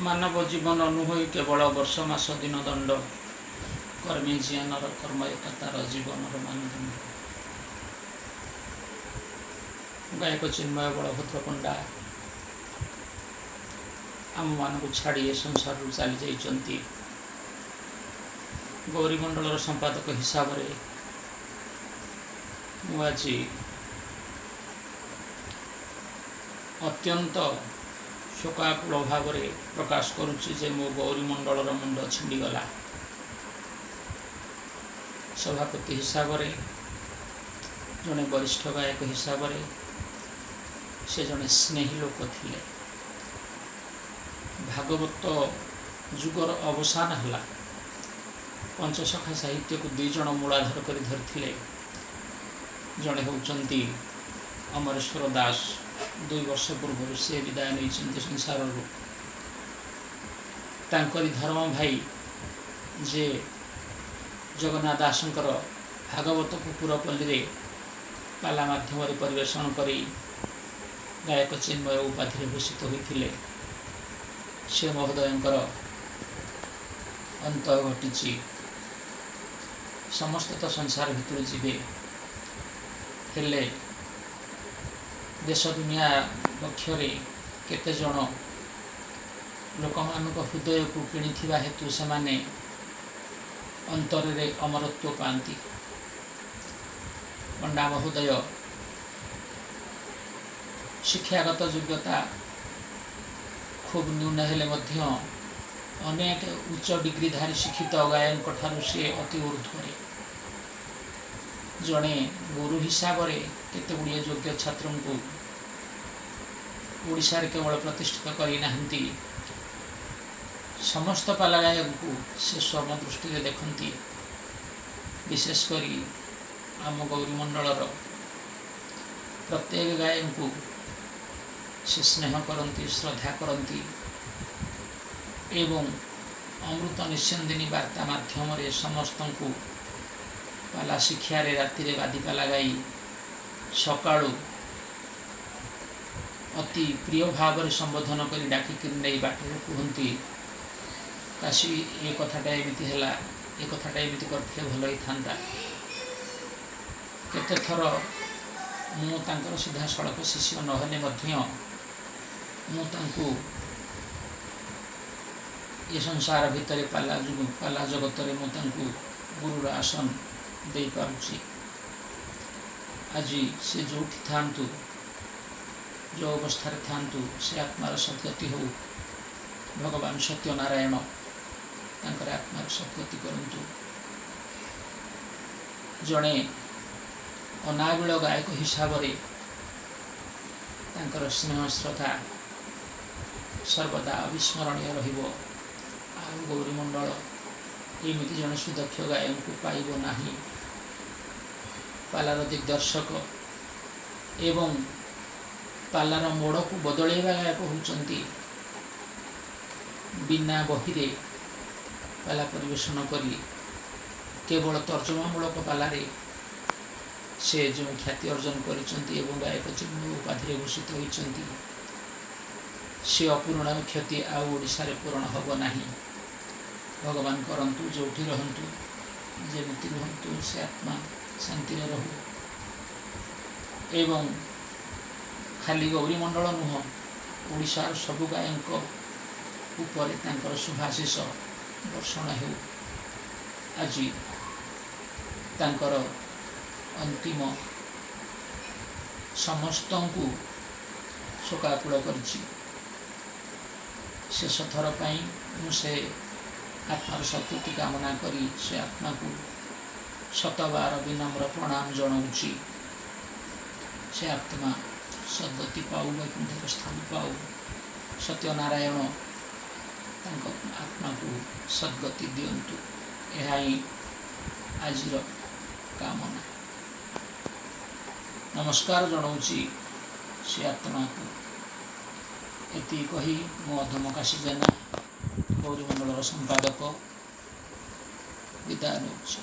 मानव जीवन नुहई केवल वर्ष मास दिन दंड कर्मी जीवनर कर्म एकतार जीवनर मानदंड। गायक चिन्मय बलभद्र पंडा आम मान छाड़ी ए संसार चली जाइछन्ति। गौरीमंडल संपादक हिसाब से मुझे अत्यंत शोकाकुल भाव प्रकाश करुच्ची जे मो गौरीमंडल मुंड छिंडीगला। सभापति हिसाब से जड़े वरिष्ठ गायक हिसाब से जड़े स्नेही लोक थिले। भागवत जुगर अवसान है। पंचसखा साहित्य को दुई जन मूलाधार कर धरथिले। जड़े होउचंती अमरेश्वर दास 2 वर्ष पूर्व से विदाय नहीं संसार तांकरी धर्म भाई जे जगन्नाथ दासंकर भागवत को पुरपल्ली पाला माध्यम परिवेषण करी गायक चिन्मय उपाधि भूषित होते से महोदयंकर अंत घटी। समस्त तो संसार भितर जीवे हेले देश दुनिया पक्षरे केते जन लोक मानक हृदय को किणिथिबा हेतु सेमाने अंतर रे अमरत्व पाती। पंडा महोदय शिक्षागत योग्यता खूब न्यून हेले मध्य अनेक उच्च डिग्रीधारी शिक्षित गायन ठारू से अति ऊर्ध्वे जड़े गुरु हिसाब से केते गुड़िए योग्य छात्र को ओडिशा रे केवल प्रतिष्ठित करना समस्त पाला गायक को से स्वर्ण दृष्टि देखती। विशेषकर आम गौरीमंडल प्रत्येक गायक को से स्नेह करती श्रद्धा करती एवं अमृत निस्यंदिनी वार्ता माध्यम समस्त को पाला शिक्षा राति बादीपाला गाई सकाळु अति प्रिय भाव संबोधन कर डाकिक नहीं बाटर कहती काशी ये कथाटा एमती है ये कथाटा एमती करते भल ही था। केते थर मुझे सीधा सड़क शिष्य नहेले मुझे ये संसार भितर पाला जगत में गुरुर आसन दे पारुछि। आज से जो थांतु जो अवस्था थांतु से आत्मार सद्गति हो। भगवान सत्यनारायण तांकर आत्मार सद्गति करंतु। जड़े अनाबिल गायक हिसाब से तांकर स्नेह श्रद्धा सर्वदा अविस्मरणीय रहिबो। गौरीमंडल एमती जन सुदक्ष गायक को पाइब नाही। पालार दिग्दर्शक एवं पालार मोड़ को बदलैवा गायक होउचंती बिना बहिरे पाला परिवेषण करी केवल तर्जमामूलक पालारे से जो ख्याति अर्जन करिसंती एवं गायक चिन्मय उपाधि भूषित होइचंती से अपूर्ण क्षति आउ ओडिशा रे पूर्ण हब नाही। भगवान करंतु जोठी रहंतु जेमिति रहंतु से आत्मा शांति रे रहू। एवं खाली गौरीमंडल नुह ओडिशार सबु गायक उपरे तांकर शुभाशीष वर्षण हो। आज तांकर अंतिम समस्त को शोकाकुल करछि। शेष थर पाई मुझे आत्मार सत्कृति कामना करी से आत्मा को शतबार विनम्र प्रणाम जनाऊँची। से आत्मा सद्गति पाऊ वैकुंठ स्थान पाऊ। सत्यनारायण आत्मा को सद्गति दियंतु। यह ही आजिर कामना। नमस्कार जनाऊँची से आत्मा को। एति कही मो अधम काशी जेना गौरीमंडल संपादक विदाय नौछि।